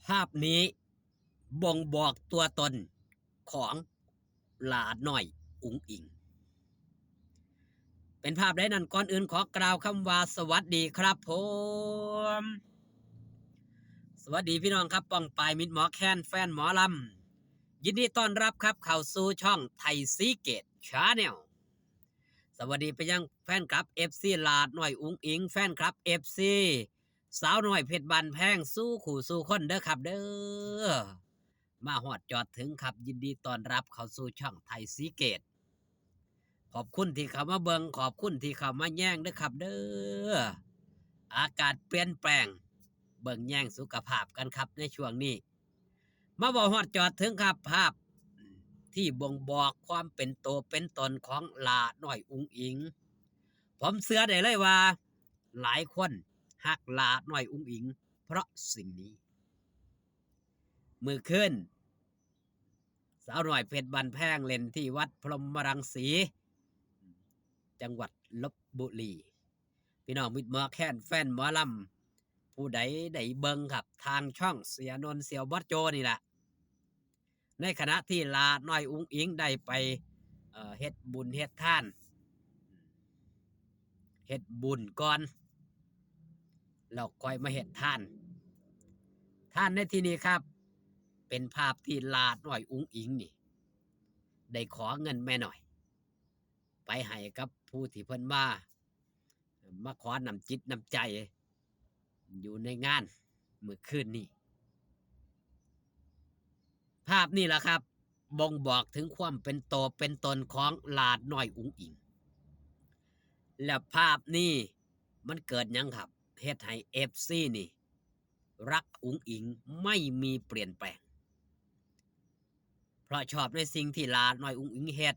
ภาพนี้บ่งบอกตัวตนของหลาน้อยอุ๋งอิงเป็นภาพใดนั้นก่อนอื่นขอกล่าวคำว่าสวัสดีครับผมสวัสดีพี่น้องครับป้องปายมิตรหมอแคนแฟนหมอลำยินดีต้อนรับครับเข้าสู่ช่องไทยซีเกตชาแนลสวัสดีไปยังแฟนคลับ FC หลาน้อยอุ๋งอิงแฟนคลับ FC สาวน้อยเพชรบันแพงสู้ขู่สู้คนเด้อครับเด้อมาหอดจอดถึงครับยินดีต้อนรับเข้าสู่ช่องไทยซีเกตขอบคุณที่เข้ามาเบิงขอบคุณที่เข้ามาแย่งเด้อครับเด้ออากาศเปลี่ยนแปลงเบิ่งแย่งสุขภาพกันครับในช่วงนี้มาบอกหอดจอดถึงครับภาพที่บ่งบอกความเป็นโตเป็นตนของหลาน้อยอุ๋งอิงผมเชื่อได้เลยว่าหลายคนฮักหลาน้อยอุ๋งอิงเพราะสิ่งนี้มือขึ้นสาวหน่อยเพชรบันแพงเล่นที่วัดพรหมรังสีจังหวัดลพบุรีพี่น้องมิตรหมอแค้นแฟนหมอลำผู้ใดได้เบิงครับทางช่องเสียนนท์เสียวบอสโจนี่แหละในขณะที่ลาน้อยอุ๋งอิงได้ไปเฮ็ดบุญเฮ็ดท่านเฮ็ดบุญก่อนแล้วค่อยมาเฮ็ดท่านในที่นี้ครับเป็นภาพที่ลาน้อยอุ๋งอิงนี่ได้ขอเงินแม่หน่อยไปให้กับผู้ที่เพิ่นมาขอนำจิตนำใจอยู่ในงานเมื่อคืนนี้ภาพนี่แหละครับบ่งบอกถึงความเป็นโตเป็นตนของหลาดน้อยอุ๋งอิงและภาพนี้มันเกิดยังครับเฮ็ดให้เอฟซีนี่รักอุ๋งอิงไม่มีเปลี่ยนแปลงเพราะชอบในสิ่งที่หลาดน้อยอุ๋งอิงเฮ็ด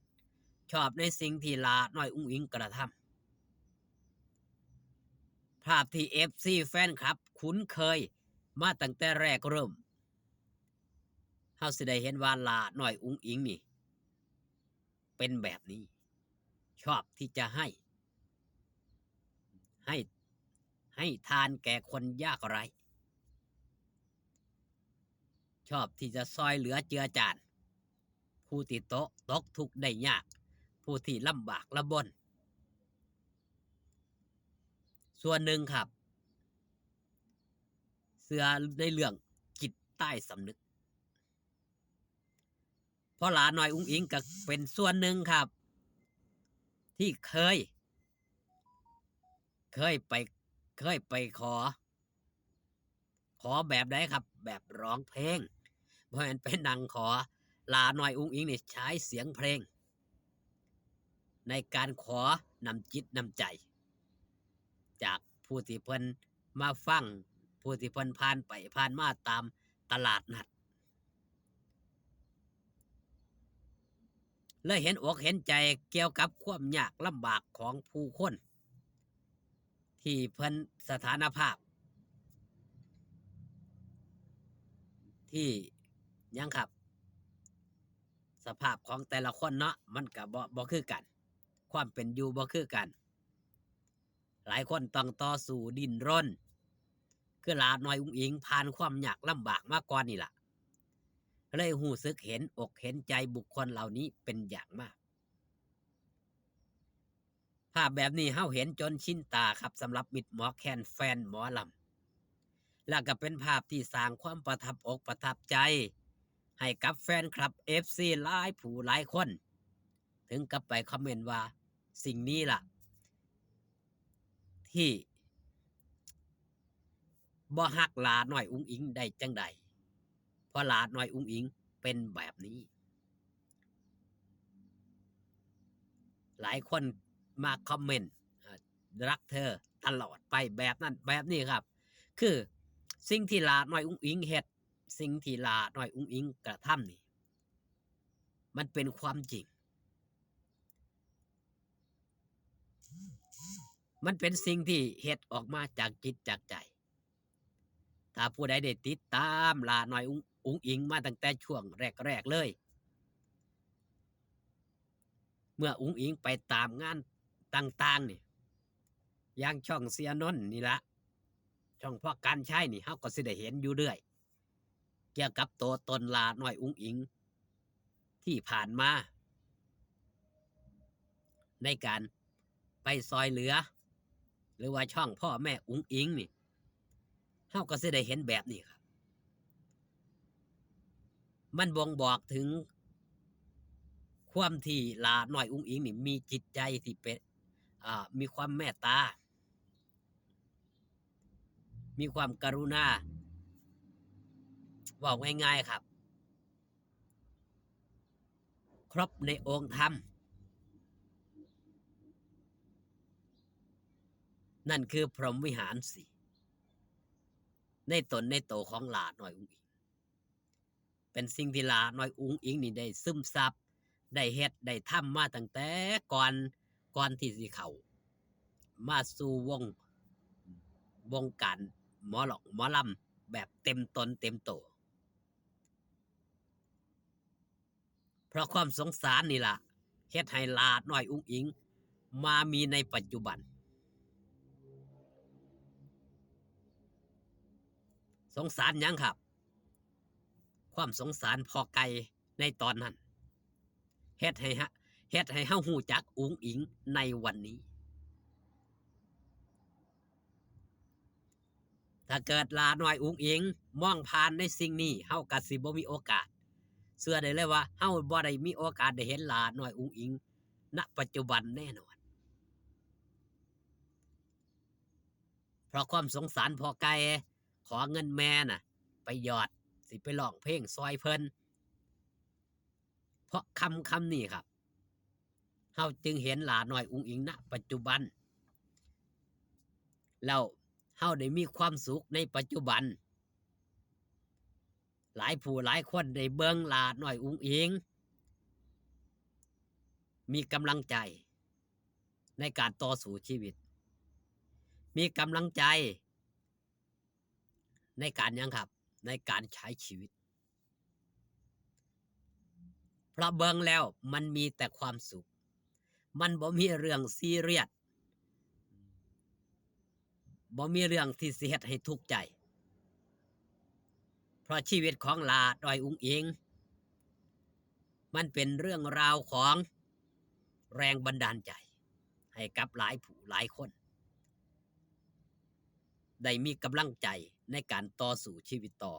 ชอบในสิ่งที่หลาดน้อยอุ๋งอิงกระทำภาพที่เอฟซีแฟนคลับคุ้นเคยมาตั้งแต่แรกเริ่มเฮาสิได้เห็นว่าหลาน้อยอุ๋งอิงนี่เป็นแบบนี้ชอบที่จะให้ทานแก่คนยากไร้ชอบที่จะซอยเหลือเจือจานผู้ที่ตกทุกข์ได้ยากผู้ที่ลำบากลำบนส่วนหนึ่งครับเสือในเรื่องจิตใต้สำนึกเพราะหลาน้อยอุ๋งอิงก็เป็นส่วนหนึ่งครับที่เคยไปขอแบบไหนครับแบบร้องเพลงเพราะฉะนั้นเป็นนังขอหลาน้อยอุ๋งอิงนี่ใช้เสียงเพลงในการขอนำจิตนำใจจากผู้ที่เพิ่นมาฟังผู้ที่เพิ่นผ่านไปผ่านมาตามตลาดนัดเลยเห็นอกเห็นใจเกี่ยวกับความยากลำบากของผู้คนที่เพิ่นสถานภาพที่ยังครับสภาพของแต่ละคนเนาะมันก็บ่คือกันความเป็นอยู่บ่คือกันหลายคนต้องต่อสู้ดิ้นรนคือหลาน้อยอุ๋งอิงผ่านความยากลำบากมาก่อนนี่ล่ะเลยรู้สึกเห็นอกเห็นใจบุคคลเหล่านี้เป็นอย่างมากภาพแบบนี้เฮาเห็นจนชินตาครับสำหรับมิตรหมอแคนแฟนหมอลำและก็เป็นภาพที่สร้างความประทับอกประทับใจให้กับแฟนคลับ FC หลายผู้หลายคนถึงกับไปคอมเมนต์ว่าสิ่งนี้ล่ะที่บ่ฮักหลาน้อยอุ๋งอิงได้จังใดเพราะหลาน้อยอุ๋งอิงเป็นแบบนี้หลายคนมาคอมเมนต์รักเธอตลอดไปแบบนั้นแบบนี้ครับคือสิ่งที่หลาน้อยอุ๋งอิงเฮ็ดสิ่งที่หลาน้อยอุ๋งอิงกระทำนี่มันเป็นความจริงมันเป็นสิ่งที่เฮ็ดออกมาจากจิตจากใจถ้าผู้ใดได้ติดตามหลาน้อยอุ๋งอิงมาตั้งแต่ช่วงแรกเลยเมื่ออุ๋งอิงไปตามงานต่างๆนี่อย่างช่องเสียนนท์นี่ละช่องพ่อการใช้นี่เฮาก็สิได้เห็นอยู่เรื่อย เกี่ยวกับตัวตนลาน้อยอุ๋งอิงที่ผ่านมาในการไปซอยเหลือหรือว่าช่องพ่อแม่อุ๋งอิงนี่เฮาก็สิได้เห็นแบบนี้ครับมันบ่งบอกถึงความที่ลาน้อยอุ๋งอิงนี่มีจิตใจที่เป็นมีความเมตตามีความกรุณาเว้าง่ายๆครับครบในองค์ธรรมนั่นคือพรหมวิหารสี่ในตนในโตของหลาน้อยอุ๋งอิงเป็นสิ่งที่หลาน้อยอุ๋งอิงนี่ได้ซึมซับได้เฮ็ดได้ทำมาตั้งแต่ก่อนที่สิเข้ามาสู่วงการหมอลำแบบเต็มตนเต็มโตเพราะความสงสารนี่ล่ะเฮ็ดให้หลาน้อยอุ๋งอิงมามีในปัจจุบันสงสารหยังครับความสงสารพอไกลในตอนนั้นเฮ็ดให้เฮาฮู้จักอุ๋งอิงในวันนี้ถ้าเกิดหลาน้อยอุ๋งอิงมองผ่านในสิ่งนี้เฮาก็สิบ่มีโอกาสเชื่อได้เลยว่าเฮาบ่ได้มีโอกาสได้เห็นหลาน้อยอุ๋งอิงณปัจจุบันแน่นอนเพราะความสงสารพอไกลขอเงินแม่น่ะไปหยอดสิไปร้องเพลงซอยเพิ่นเพราะคำนี้ครับเฮาจึงเห็นหลาน้อยอุ๋งอิงณปัจจุบันแล้วเฮาได้มีความสุขในปัจจุบันหลายผู้หลายคนได้เบิ่งหลาน้อยอุ๋งอิงมีกำลังใจในการต่อสู้ชีวิตมีกำลังใจในการหยังครับในการใช้ชีวิตเพราะเบิ่งแล้วมันมีแต่ความสุขมันบ่มีเรื่องซีเรียสบ่มีเรื่องที่สิเฮ็ดให้ทุกข์ใจเพราะชีวิตของหลาน้อยอุ๋งอิงมันเป็นเรื่องราวของแรงบันดาลใจให้กับหลายผู้หลายคนได้มีกำลังใจในการต่อสู้ชีวิตต่อ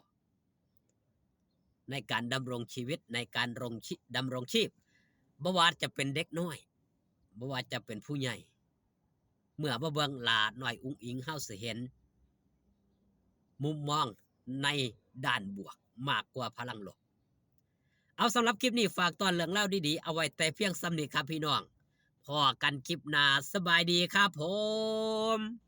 ในการดำรงชีวิตในการดำรงชีพบ่ว่าจะเป็นเด็กน้อยบ่ว่าจะเป็นผู้ใหญ่เมื่อมาเบิ่งหลาน้อยอุ๋งอิงเฮาสิเห็นมุมมองในด้านบวกมากกว่าพลังลบเอาสำหรับคลิปนี้ฝากตอนเรื่องเล่าดีๆเอาไว้แต่เพียงส่ำนี้ครับพี่น้องพอกันคลิปหน้าสบายดีครับผม